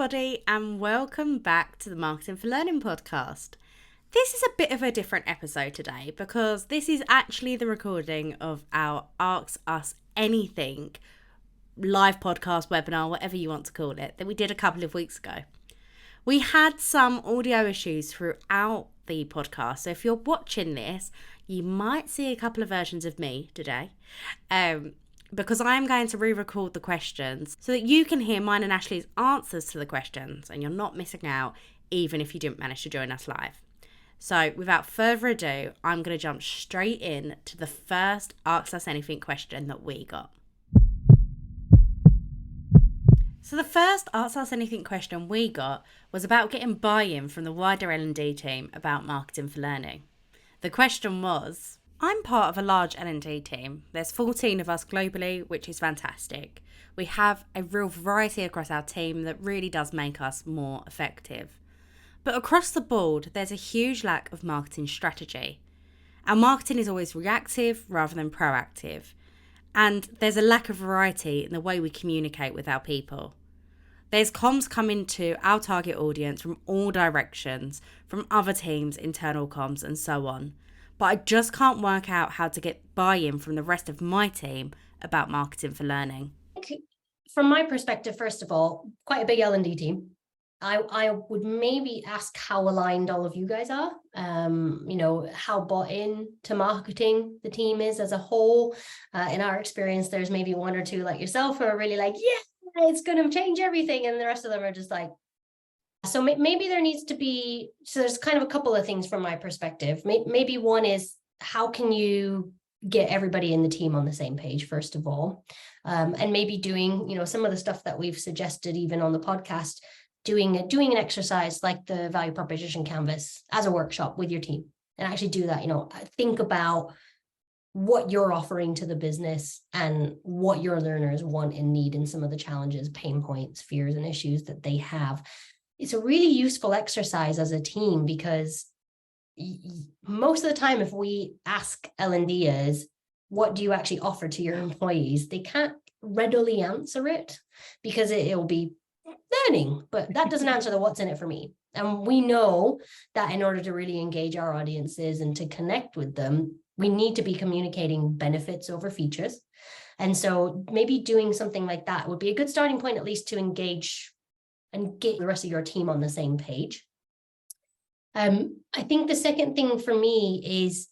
everybody, and welcome back to the Marketing for Learning podcast. This is a bit of a different episode today because this is actually the recording of our Ask Us Anything live podcast, webinar, whatever you want to call it, that we did a couple of weeks ago. We had some audio issues throughout the podcast, so if you're watching this, you might see a couple of versions of me today. Because I am going to re-record the questions so that you can hear mine and Ashley's answers to the questions and you're not missing out even if you didn't manage to join us live. So without further ado, I'm going to jump straight in to the first Ask Us Anything question that we got. So the first Ask Us Anything question we got was about getting buy-in from the wider L&D team about Marketing for Learning. The question was, I'm part of a large L&D team. There's 14 of us globally, which is fantastic. We have a real variety across our team that really does make us more effective. But across the board, there's a huge lack of marketing strategy. Our marketing is always reactive rather than proactive. And there's a lack of variety in the way we communicate with our people. There's comms coming to our target audience from all directions, from other teams, internal comms, and so on. But I just can't work out how to get buy-in from the rest of my team about Marketing for Learning. From my perspective, first of all, quite a big L&D team. I would maybe ask how aligned all of you guys are, how bought in to marketing the team is as a whole. In our experience, there's maybe one or two like yourself who are really like, yeah, it's going to change everything. And the rest of them are just like, so maybe there needs to be, so there's kind of a couple of things from my perspective. Maybe one is, how can you get everybody in the team on the same page, first of all? And maybe doing, some of the stuff that we've suggested even on the podcast, doing an exercise like the value proposition canvas as a workshop with your team and actually do that, think about what you're offering to the business and what your learners want and need and some of the challenges, pain points, fears, and issues that they have. It's a really useful exercise as a team because most of the time, if we ask L&Ders, what do you actually offer to your employees? They can't readily answer it because it'll be learning, but that doesn't answer the what's in it for me. And we know that in order to really engage our audiences and to connect with them, we need to be communicating benefits over features. And so maybe doing something like that would be a good starting point, at least to engage and get the rest of your team on the same page. I think the second thing for me is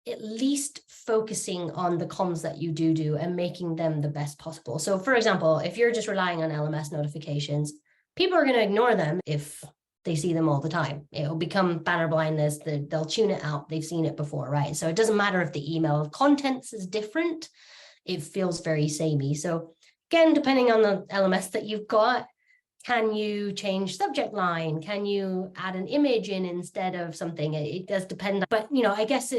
at least focusing on the comms that you do and making them the best possible. So for example, if you're just relying on LMS notifications, people are going to ignore them if they see them all the time. It'll become banner blindness, they'll tune it out, they've seen it before, right? So it doesn't matter if the email contents is different, it feels very samey. So again, depending on the LMS that you've got, can you change subject line? Can you add an image in instead of something? It does depend. But, I guess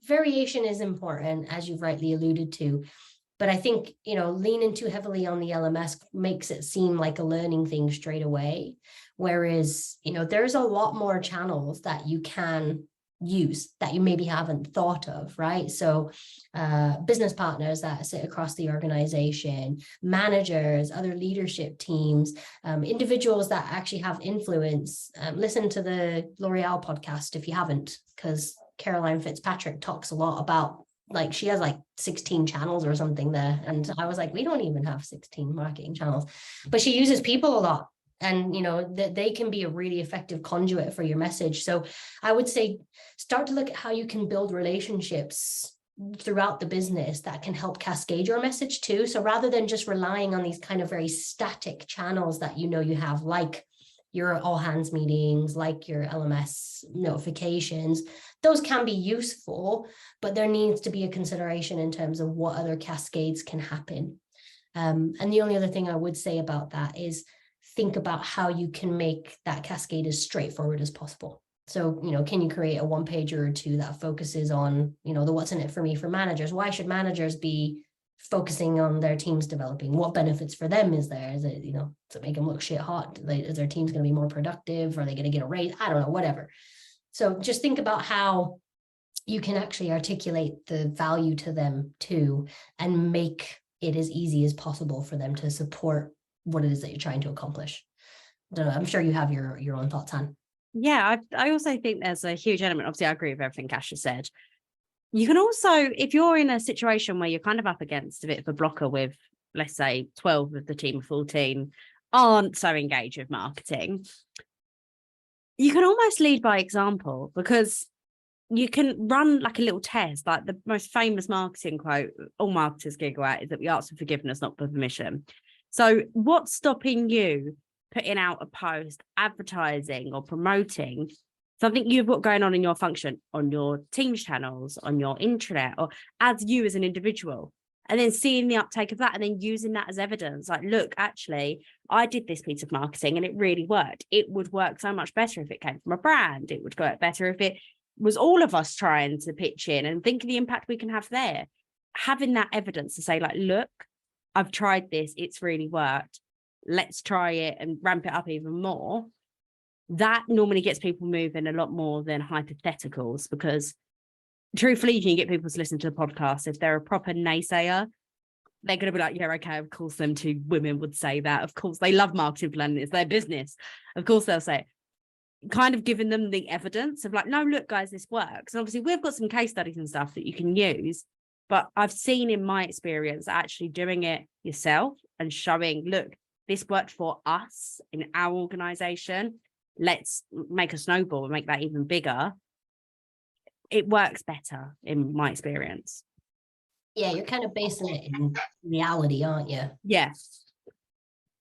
variation is important, as you've rightly alluded to. But I think, leaning too heavily on the LMS makes it seem like a learning thing straight away. Whereas, there's a lot more channels that you can use that you maybe haven't thought of, right? So business partners that sit across the organization, managers, other leadership teams, individuals that actually have influence. Listen to the L'Oreal podcast if you haven't, because Caroline Fitzpatrick talks a lot about, she has 16 channels or something there. And I was like, we don't even have 16 marketing channels, but she uses people a lot. And, that they can be a really effective conduit for your message. So I would say, start to look at how you can build relationships throughout the business that can help cascade your message too. So rather than just relying on these kind of very static channels that, you have, like your all hands meetings, like your LMS notifications, those can be useful, but there needs to be a consideration in terms of what other cascades can happen. And the only other thing I would say about that is, think about how you can make that cascade as straightforward as possible. So, can you create a one pager or two that focuses on, the what's in it for me for managers? Why should managers be focusing on their teams developing? What benefits for them is there? Is it, to make them look shit hot? Is their team's going to be more productive? Are they going to get a raise? I don't know, whatever. So just think about how you can actually articulate the value to them too, and make it as easy as possible for them to support what it is that you're trying to accomplish. I don't know. I'm sure you have your own thoughts on. Yeah, I also think there's a huge element. Obviously, I agree with everything Cash has said. You can also, if you're in a situation where you're kind of up against a bit of a blocker with, let's say, 12 of the team of 14 aren't so engaged with marketing, you can almost lead by example, because you can run like a little test. Like the most famous marketing quote all marketers giggle at is that we ask for forgiveness, not for permission. So what's stopping you putting out a post, advertising or promoting something you've got going on in your function, on your Teams channels, on your intranet, or as you as an individual, and then seeing the uptake of that and then using that as evidence? Like, look, actually, I did this piece of marketing and it really worked. It would work so much better if it came from a brand. It would work better if it was all of us trying to pitch in, and think of the impact we can have there. Having that evidence to say, like, look, I've tried this, it's really worked. Let's try it and ramp it up even more. That normally gets people moving a lot more than hypotheticals, because truthfully, you can get people to listen to the podcast. If they're a proper naysayer, they're going to be like, yeah, okay, of course them two women would say that. Of course, they love marketing planning. It's their business. Of course they'll say it. Kind of giving them the evidence of like, no, look, guys, this works. And obviously we've got some case studies and stuff that you can use. But I've seen in my experience actually doing it yourself and showing, look, this worked for us in our organization. Let's make a snowball and make that even bigger. It works better in my experience. Yeah, you're kind of basing it in reality, aren't you? Yes.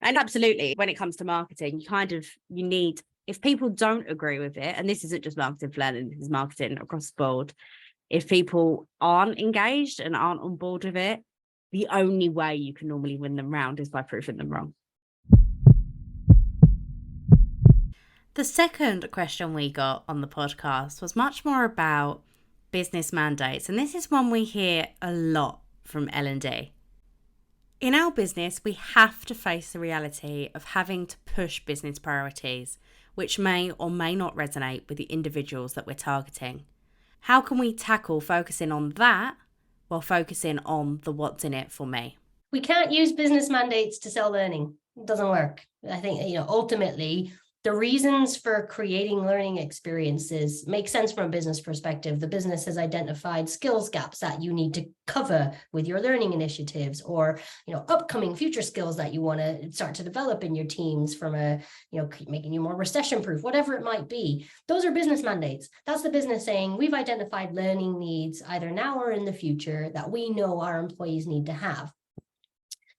And absolutely, when it comes to marketing, you need, if people don't agree with it, and this isn't just marketing for learning, this is marketing across the board. If people aren't engaged and aren't on board with it, the only way you can normally win them round is by proving them wrong. The second question we got on the podcast was much more about business mandates, and this is one we hear a lot from L&D. In our business, we have to face the reality of having to push business priorities, which may or may not resonate with the individuals that we're targeting. How can we tackle focusing on that while focusing on the what's in it for me? We can't use business mandates to sell learning. It doesn't work. I think, ultimately, the reasons for creating learning experiences make sense from a business perspective. The business has identified skills gaps that you need to cover with your learning initiatives, or, upcoming future skills that you want to start to develop in your teams from making you more recession proof, whatever it might be. Those are business mandates. That's the business saying, we've identified learning needs either now or in the future that we know our employees need to have.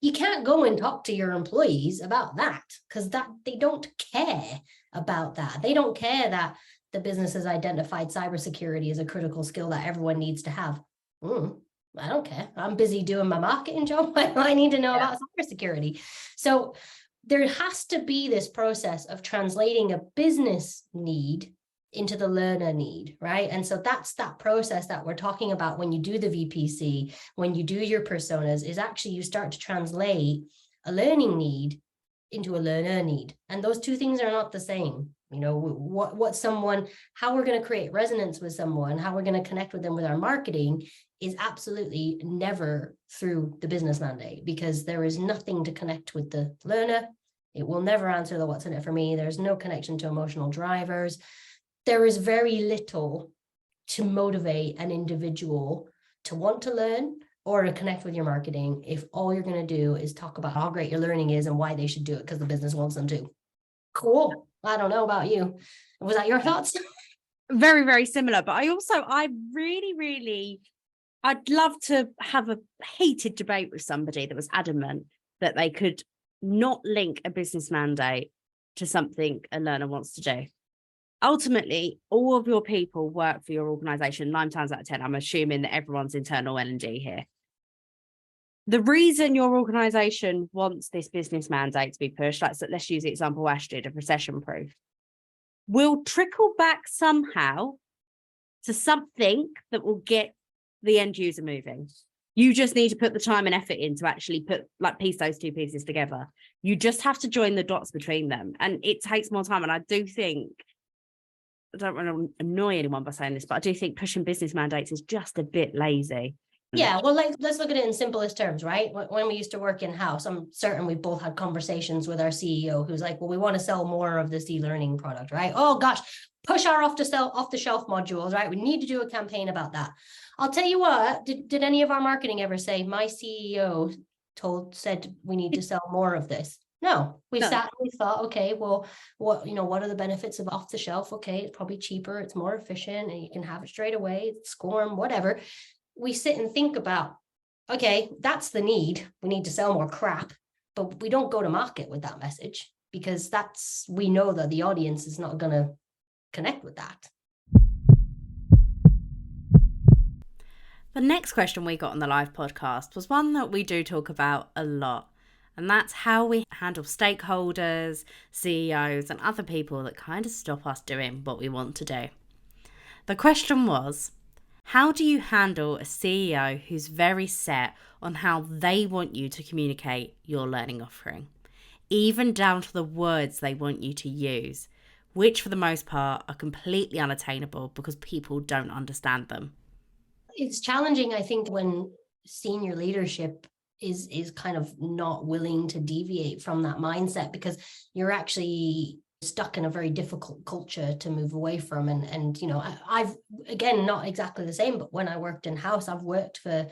You can't go and talk to your employees about that, because they don't care about that. They don't care that the business has identified cybersecurity as a critical skill that everyone needs to have. I don't care. I'm busy doing my marketing job. I need to know about cybersecurity. So there has to be this process of translating a business need into the learner need, right? And so that's that process that we're talking about when you do the VPC, when you do your personas, is actually you start to translate a learning need into a learner need. And those two things are not the same. How we're going to create resonance with someone, how we're going to connect with them with our marketing is absolutely never through the business mandate, because there is nothing to connect with the learner. It will never answer the what's in it for me. There's no connection to emotional drivers. There is very little to motivate an individual to want to learn or to connect with your marketing if all you're going to do is talk about how great your learning is and why they should do it because the business wants them to. Cool. I don't know about you. Was that your thoughts? Very, very similar. But I'd love to have a heated debate with somebody that was adamant that they could not link a business mandate to something a learner wants to do. Ultimately, all of your people work for your organization 9 times out of 10. I'm assuming that everyone's internal L&D here. The reason your organization wants this business mandate to be pushed, let's use the example Ash did of recession proof, will trickle back somehow to something that will get the end user moving. You just need to put the time and effort in to actually piece those two pieces together. You just have to join the dots between them. And it takes more time. And I do think, I don't want to annoy anyone by saying this, but I do think pushing business mandates is just a bit lazy. Yeah, well, like, let's look at it in simplest terms, right? When we used to work in-house, I'm certain we both had conversations with our CEO who's like, well, we want to sell more of this e-learning product, right? Oh gosh, push our off the shelf modules, right? We need to do a campaign about that. I'll tell you what, did any of our marketing ever say, my CEO said we need to sell more of this? No, we No. sat and we thought, okay, well, what are the benefits of off the shelf? Okay, it's probably cheaper, it's more efficient, and you can have it straight away, it's SCORM, whatever. We sit and think about, okay, that's the need. We need to sell more crap, but we don't go to market with that message because we know that the audience is not going to connect with that. The next question we got on the live podcast was one that we do talk about a lot, and that's how we handle stakeholders, CEOs, and other people that kind of stop us doing what we want to do. The question was, how do you handle a CEO who's very set on how they want you to communicate your learning offering, even down to the words they want you to use, which for the most part are completely unattainable because people don't understand them? It's challenging, I think, when senior leadership is kind of not willing to deviate from that mindset, because you're actually stuck in a very difficult culture to move away from. And I've, again, not exactly the same, but when I worked in-house, I've worked for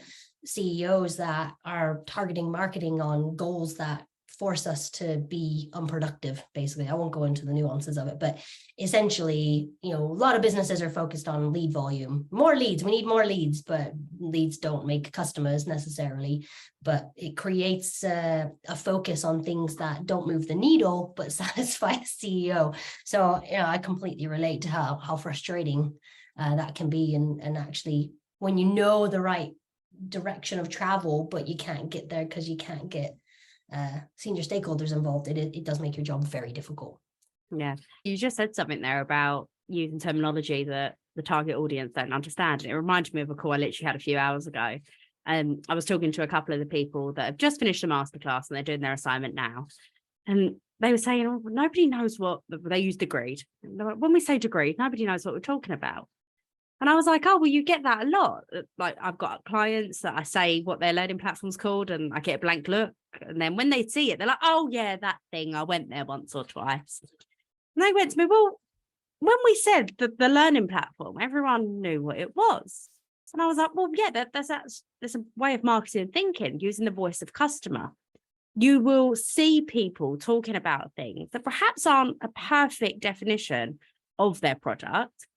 CEOs that are targeting marketing on goals that force us to be unproductive, basically. I won't go into the nuances of it, but essentially, a lot of businesses are focused on lead volume, more leads. We need more leads, but leads don't make customers necessarily, but it creates a focus on things that don't move the needle, but satisfy the CEO. So, I completely relate to how frustrating that can be. And actually, when you know the right direction of travel, but you can't get there because you can't get senior stakeholders involved, it does make your job very difficult. Yeah. You just said something there about using terminology that the target audience don't understand. And it reminded me of a call I literally had a few hours ago. I was talking to a couple of the people that have just finished a masterclass and they're doing their assignment now. And they were saying, oh, nobody knows what they used degreed. Like, when we say degreed, nobody knows what we're talking about. And I was like, oh, well, you get that a lot. Like, I've got clients that I say what their learning platform's called and I get a blank look. And then when they see it, they're like, oh, yeah, that thing. I went there once or twice. And they went to me, well, when we said the learning platform, everyone knew what it was. And I was like, well, yeah, that's a way of marketing and thinking, using the voice of customer. You will see people talking about things that perhaps aren't a perfect definition of their product,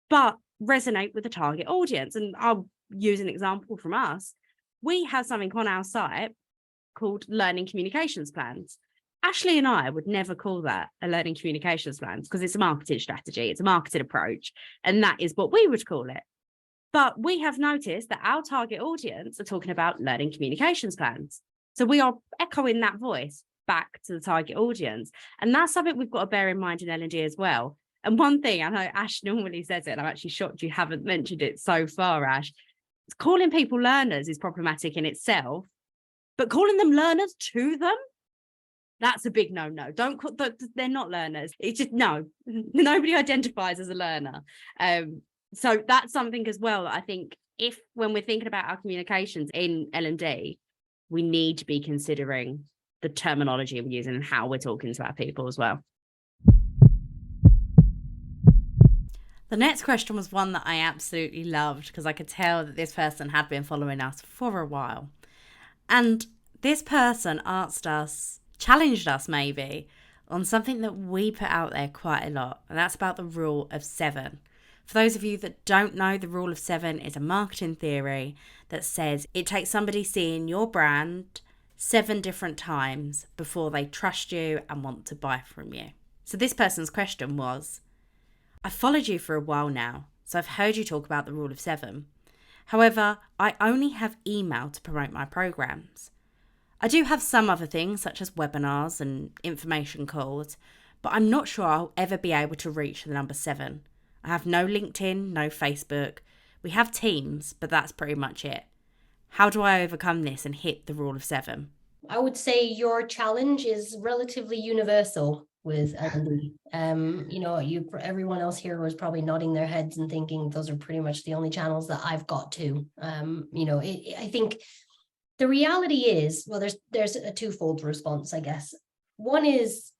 but resonate with the target audience. And I'll use an example from us. We have something on our site called learning communications plans. Ashley and I would never call that a learning communications plans because it's a marketing strategy, it's a marketing approach, and that is what we would call it. But we have noticed that our target audience are talking about learning communications plans. So we are echoing that voice back to the target audience. And that's something we've got to bear in mind in L&D as well. And one thing, I know Ash normally says it, and I'm actually shocked you haven't mentioned it so far, Ash. Calling people learners is problematic in itself, but calling them learners to them, that's a big no-no. Don't call, they're not learners. It's just, no, nobody identifies as a learner. So that's something as well. I think when we're thinking about our communications in L&D, we need to be considering the terminology we're using and how we're talking to our people as well. The next question was one that I absolutely loved because I could tell that this person had been following us for a while. And this person challenged us maybe, on something that we put out there quite a lot. And that's about the rule of 7. For those of you that don't know, the rule of 7 is a marketing theory that says it takes somebody seeing your brand 7 different times before they trust you and want to buy from you. So this person's question was, I've followed you for a while now, so I've heard you talk about the rule of 7. However, I only have email to promote my programs. I do have some other things such as webinars and information calls, but I'm not sure I'll ever be able to reach the number 7. I have no LinkedIn, no Facebook. We have Teams, but that's pretty much it. How do I overcome this and hit the rule of 7? I would say your challenge is relatively universal. with L&D. Everyone else here was probably nodding their heads and thinking those are pretty much the only channels that I've got to. I think the reality is, well, there's a twofold response, I guess. One is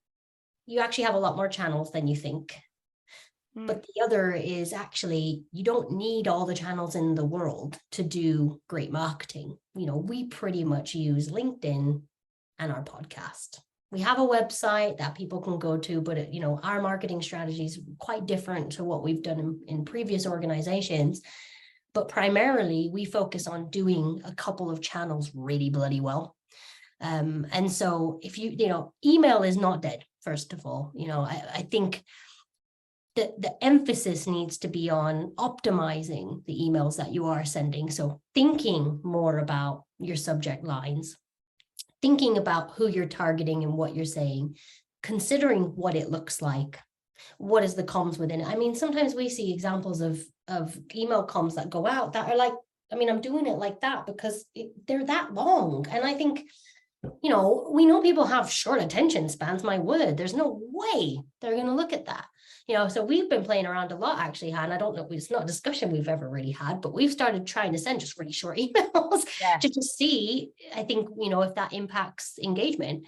you actually have a lot more channels than you think. But the other is actually, you don't need all the channels in the world to do great marketing. We pretty much use LinkedIn and our podcast. We have a website that people can go to, but our marketing strategy is quite different to what we've done in previous organizations. But primarily, we focus on doing a couple of channels really bloody well. And so if email is not dead, first of all. I think the emphasis needs to be on optimizing the emails that you are sending. So thinking more about your subject lines, thinking about who you're targeting and what you're saying, considering what it looks like, what is the comms within it. I mean, sometimes we see examples of email comms that go out that are like, I'm doing it like that because they're that long. And I think, we know people have short attention spans, my word, there's no way they're going to look at that. So we've been playing around a lot, actually, Han. I don't know, it's not a discussion we've ever really had, but we've started trying to send just really short emails to just see, I think, if that impacts engagement.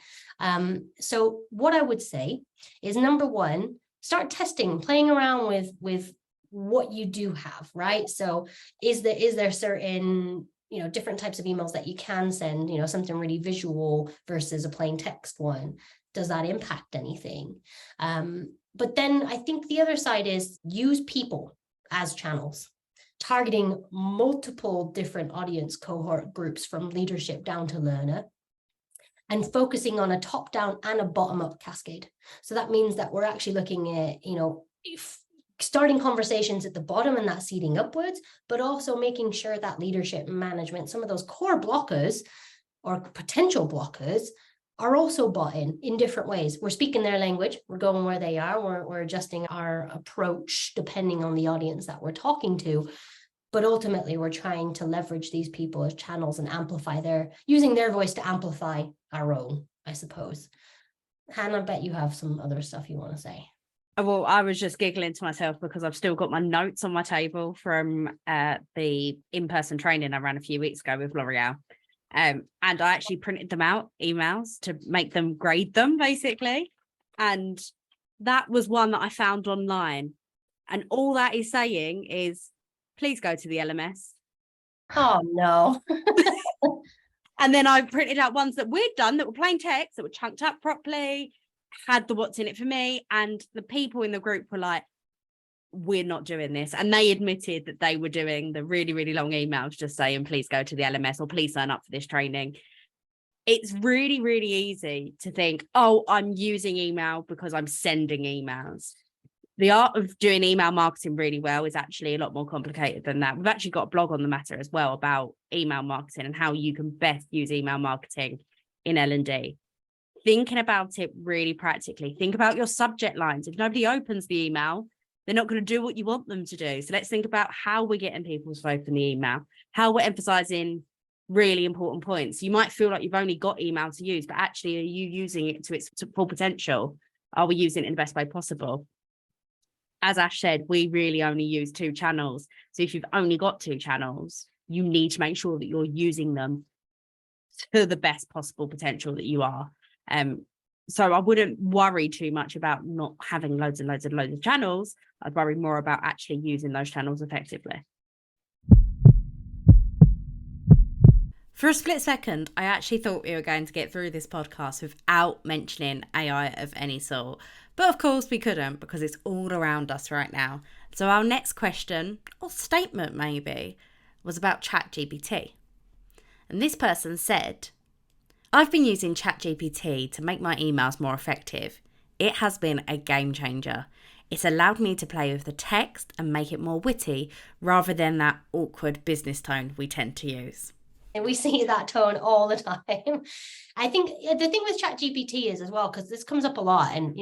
So what I would say is, number one, start testing, playing around with what you do have, right? So is there certain different types of emails that you can send, something really visual versus a plain text one? Does that impact anything? But then I think the other side is use people as channels, targeting multiple different audience cohort groups from leadership down to learner, and focusing on a top-down and a bottom-up cascade. So that means that we're actually looking at, starting conversations at the bottom and that seeding upwards, but also making sure that leadership management, some of those core blockers or potential blockers, are also bought in different ways. We're speaking their language, we're going where they are, we're adjusting our approach depending on the audience that we're talking to. But ultimately, we're trying to leverage these people as channels and using their voice to amplify our own, I suppose. Hannah, I bet you have some other stuff you want to say. Well, I was just giggling to myself because I've still got my notes on my table from the in-person training I ran a few weeks ago with L'Oreal. And I actually printed them out, emails, to make them grade them, basically. And that was one that I found online. And all that is saying is, please go to the LMS. Oh, no. And then I printed out ones that we'd done that were plain text, that were chunked up properly, had the what's in it for me. And the people in the group were like, we're not doing this. And they admitted that they were doing the really, really long emails just saying, please go to the LMS or please sign up for this training. It's really, really easy to think, oh, I'm using email because I'm sending emails. The art of doing email marketing really well is actually a lot more complicated than that. We've actually got a blog on the matter as well about email marketing and how you can best use email marketing in L&D. Thinking about it really practically. Think about your subject lines. If nobody opens the email, they're not going to do what you want them to do. So let's think about how we're getting people to open the email, how we're emphasizing really important points. You might feel like you've only got email to use, but actually, are you using it to its full potential? Are we using it in the best way possible? As Ash said, we really only use 2 channels. So if you've only got 2 channels, you need to make sure that you're using them to the best possible potential that you are. So I wouldn't worry too much about not having loads and loads and loads of channels. I'd worry more about actually using those channels effectively. For a split second, I actually thought we were going to get through this podcast without mentioning AI of any sort. But of course we couldn't, because it's all around us right now. So our next question, or statement maybe, was about ChatGPT. And this person said, I've been using ChatGPT to make my emails more effective. It has been a game changer. It's allowed me to play with the text and make it more witty rather than that awkward business tone we tend to use. And we see that tone all the time. I think the thing with ChatGPT is as well, because this comes up a lot, and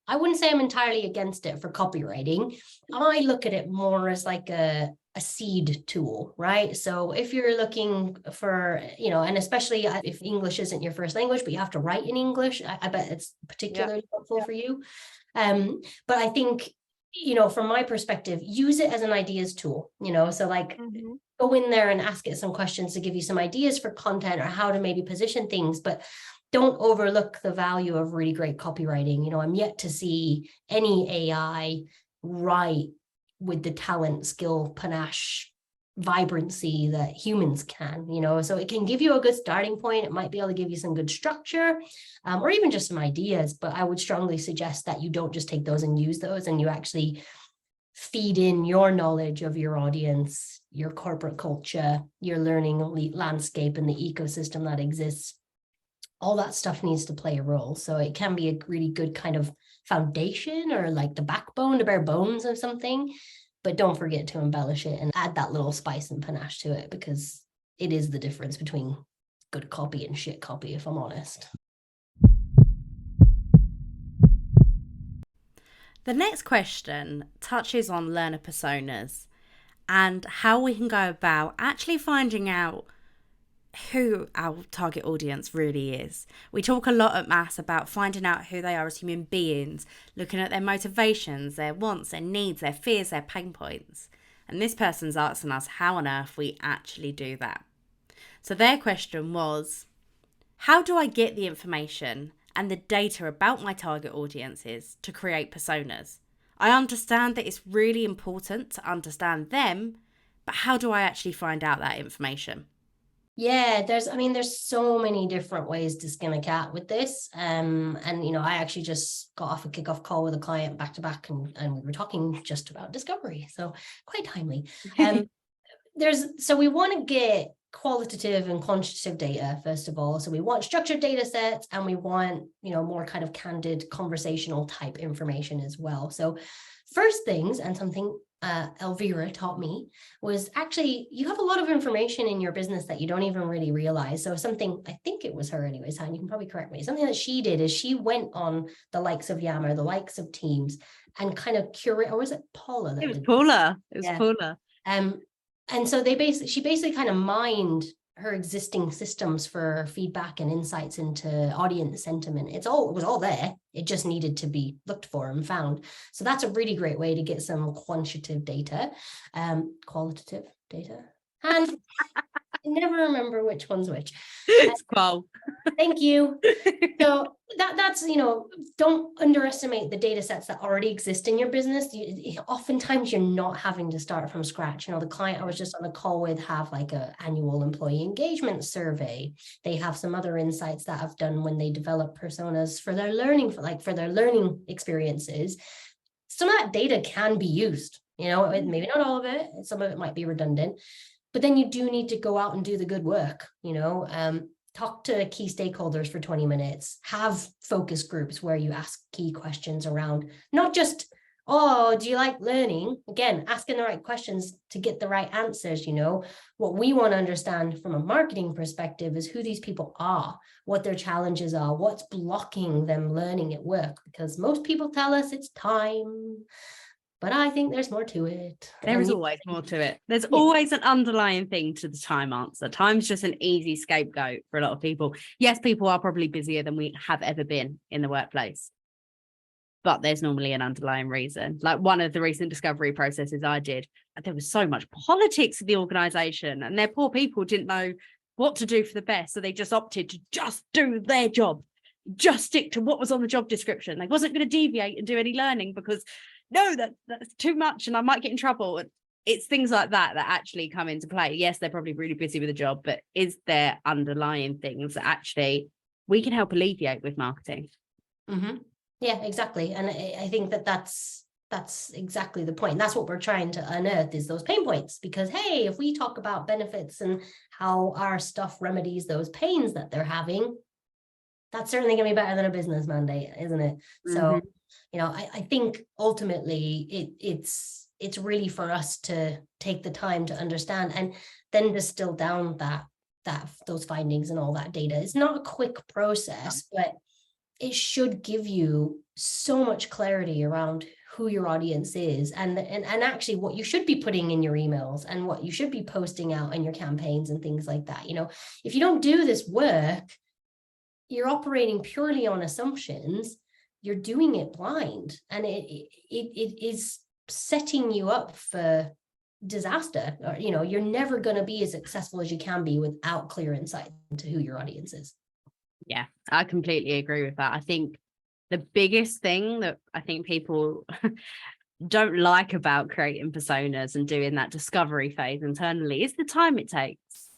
I wouldn't say I'm entirely against it for copywriting. I look at it more as like a a seed tool, right? So if you're looking for, and especially if English isn't your first language, but you have to write in English, I bet it's particularly helpful for you. But I think, from my perspective, use it as an ideas tool, so like go in there and ask it some questions to give you some ideas for content or how to maybe position things, but don't overlook the value of really great copywriting. I'm yet to see any AI write with the talent, skill, panache, vibrancy that humans can, so it can give you a good starting point. It might be able to give you some good structure, or even just some ideas, but I would strongly suggest that you don't just take those and use those, and you actually feed in your knowledge of your audience, your corporate culture, your learning landscape, and the ecosystem that exists. All that stuff needs to play a role. So it can be a really good kind of foundation, or like the backbone, the bare bones of something, but don't forget to embellish it and add that little spice and panache to it, because it is the difference between good copy and shit copy, if I'm honest. The next question touches on learner personas and how we can go about actually finding out who our target audience really is. We talk a lot at MAS about finding out who they are as human beings, looking at their motivations, their wants, their needs, their fears, their pain points. And this person's asking us how on earth we actually do that. So their question was, how do I get the information and the data about my target audiences to create personas? I understand that it's really important to understand them, but how do I actually find out that information? Yeah, there's so many different ways to skin a cat with this. And I actually just got off a kickoff call with a client back to back, and we were talking just about discovery. So quite timely. So we want to get qualitative and quantitative data, first of all. So we want structured data sets, and we want, more kind of candid conversational type information as well. So first things, and something Elvira taught me, was actually you have a lot of information in your business that you don't even really realize. So something, I think it was her anyways, Han, you can probably correct me. Something that she did is she went on the likes of Yammer, the likes of Teams, and kind of curate, or was it Paula? It was Paula. Paula. And so she basically kind of mined her existing systems for feedback and insights into audience sentiment. It was all there. It just needed to be looked for and found. So that's a really great way to get some quantitative data, qualitative data. And I never remember which one's which. It's qual. Thank you. So that's, don't underestimate the data sets that already exist in your business. Oftentimes you're not having to start from scratch. The client I was just on a call with have like a annual employee engagement survey. They have some other insights that I've done when they develop personas for their learning, for their learning experiences. Some of that data can be used, maybe not all of it. Some of it might be redundant. But then you do need to go out and do the good work, talk to key stakeholders for 20 minutes, have focus groups where you ask key questions around, not just, oh, do you like learning? Again, asking the right questions to get the right answers. What we want to understand from a marketing perspective is who these people are, what their challenges are, what's blocking them learning at work, because most people tell us it's time. But I think there's more to it. There is always more to it. There's always an underlying thing to the time answer. Time's just an easy scapegoat for a lot of people. Yes, people are probably busier than we have ever been in the workplace, but there's normally an underlying reason. Like one of the recent discovery processes I did, there was so much politics in the organization, and their poor people didn't know what to do for the best. So they just opted to just do their job, just stick to what was on the job description. They wasn't going to deviate and do any learning because no, that's too much and I might get in trouble. It's things like that actually come into play. Yes, they're probably really busy with the job, but is there underlying things that actually we can help alleviate with marketing? Mm-hmm. Yeah, exactly. And I think that's exactly the point. That's what we're trying to unearth, is those pain points. Because, hey, if we talk about benefits and how our stuff remedies those pains that they're having, that's certainly going to be better than a business mandate, isn't it? Mm-hmm. So, I think ultimately it's really for us to take the time to understand and then distill down those findings and all that data. It's not a quick process, but it should give you so much clarity around who your audience is and actually what you should be putting in your emails and what you should be posting out in your campaigns and things like that. If you don't do this work, you're operating purely on assumptions, you're doing it blind, and it is setting you up for disaster. Or, you're never going to be as successful as you can be without clear insight into who your audience is. Yeah, I completely agree with that. I think the biggest thing that I think people don't like about creating personas and doing that discovery phase internally is the time it takes.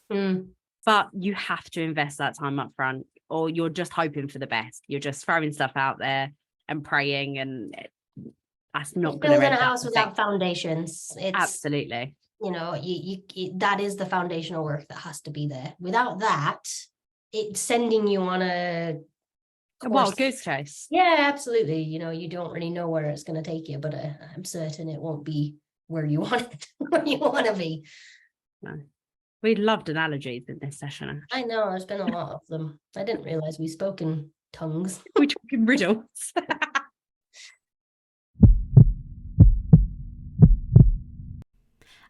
But you have to invest that time up front, or you're just hoping for the best. You're just throwing stuff out there and praying, and that's not going to build a house without foundations. It's absolutely, that is the foundational work that has to be there. Without that, it's sending you on a wild goose chase. Yeah, absolutely. You don't really know where it's going to take you, but I'm certain it won't be where you want it, where you want to be. No. We loved analogies in this session. I know, there's been a lot of them. I didn't realize we spoke in tongues. We talk in riddles.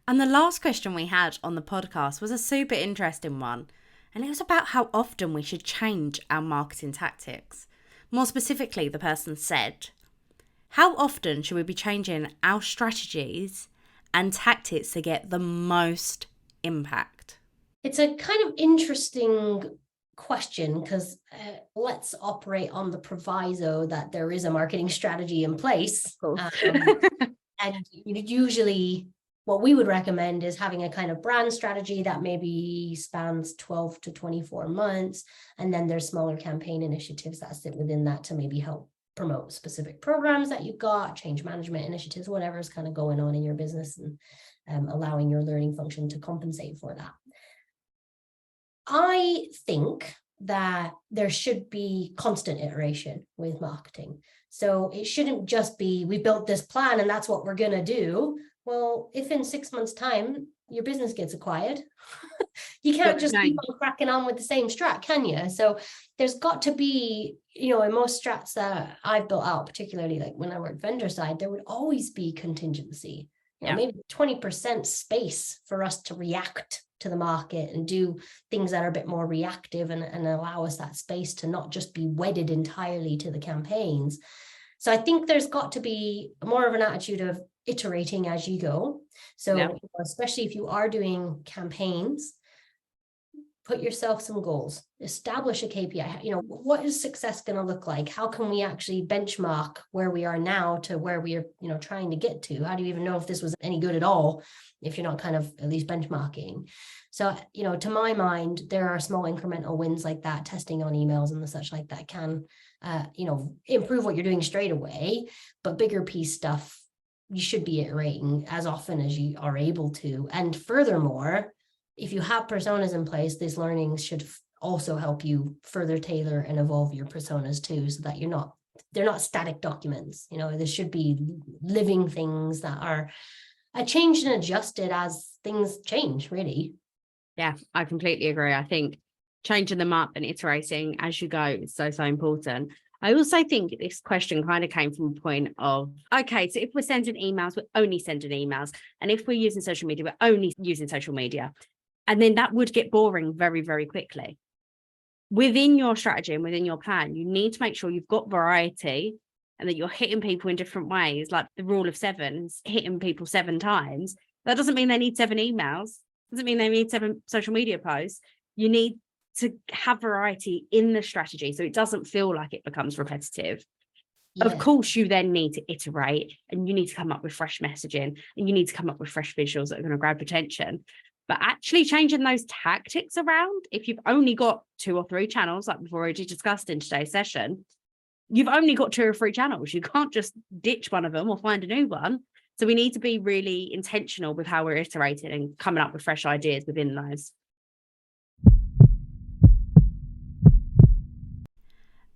And the last question we had on the podcast was a super interesting one. And it was about how often we should change our marketing tactics. More specifically, the person said, how often should we be changing our strategies and tactics to get the most impact? It's a kind of interesting question because let's operate on the proviso that there is a marketing strategy in place. And usually what we would recommend is having a kind of brand strategy that maybe spans 12 to 24 months. And then there's smaller campaign initiatives that sit within that to maybe help promote specific programs that you've got, change management initiatives, whatever is kind of going on in your business, and allowing your learning function to compensate for that. I think that there should be constant iteration with marketing. So it shouldn't just be, we built this plan and that's what we're going to do. Well, if in 6 months' time your business gets acquired, you can't just keep on cracking on with the same strat, can you? So there's got to be, in most strats that I've built out, particularly like when I worked vendor side, there would always be contingency. Maybe 20% space for us to react to the market and do things that are a bit more reactive and allow us that space to not just be wedded entirely to the campaigns. So I think there's got to be more of an attitude of iterating as you go. So especially if you are doing campaigns, put yourself some goals, establish a KPI. What is success going to look like? How can we actually benchmark where we are now to where we are, trying to get to? How do you even know if this was any good at all if you're not kind of at least benchmarking? So, to my mind, there are small incremental wins like that, testing on emails and the such like that can, improve what you're doing straight away, but bigger piece stuff, you should be iterating as often as you are able to. And furthermore, if you have personas in place, these learnings should also help you further tailor and evolve your personas too, so that they're not static documents. There should be living things that are changed and adjusted as things change, really. Yeah, I completely agree. I think changing them up and iterating as you go is so important. I also think this question kind of came from a point of, okay, so if we're sending emails, we're only sending emails. And if we're using social media, we're only using social media. And then that would get boring very, very quickly. Within your strategy and within your plan, you need to make sure you've got variety and that you're hitting people in different ways, like the rule of 7, hitting people 7 times. That doesn't mean they need 7 emails. Doesn't mean they need 7 social media posts. You need to have variety in the strategy so it doesn't feel like it becomes repetitive. Yeah. Of course, you then need to iterate and you need to come up with fresh messaging and you need to come up with fresh visuals that are going to grab attention. But actually changing those tactics around, if you've only got 2 or 3 channels, like we've already discussed in today's session, you've only got 2 or 3 channels. You can't just ditch one of them or find a new one. So we need to be really intentional with how we're iterating and coming up with fresh ideas within those.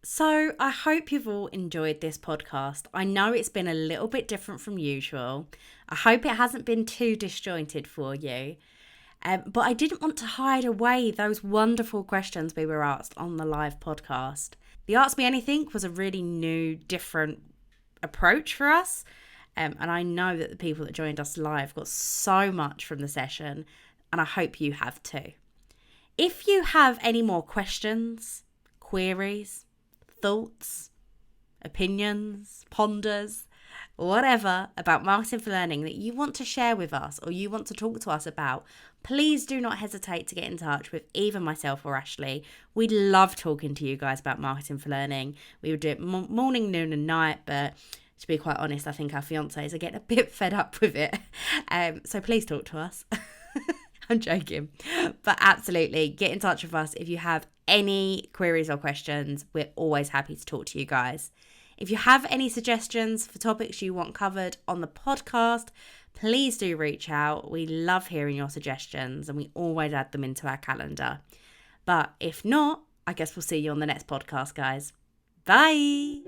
So I hope you've all enjoyed this podcast. I know it's been a little bit different from usual. I hope it hasn't been too disjointed for you. But I didn't want to hide away those wonderful questions we were asked on the live podcast. The Ask Me Anything was a really new, different approach for us. And I know that the people that joined us live got so much from the session, and I hope you have too. If you have any more questions, queries, thoughts, opinions, ponders, whatever about marketing for learning that you want to share with us or you want to talk to us about, please do not hesitate to get in touch with either myself or Ashley. We love talking to you guys about marketing for learning. We would do it morning, noon and night, but to be quite honest, I think our fiancés are getting a bit fed up with it. So please talk to us. I'm joking. But absolutely, get in touch with us if you have any queries or questions. We're always happy to talk to you guys. If you have any suggestions for topics you want covered on the podcast, please do reach out. We love hearing your suggestions and we always add them into our calendar. But if not, I guess we'll see you on the next podcast, guys. Bye.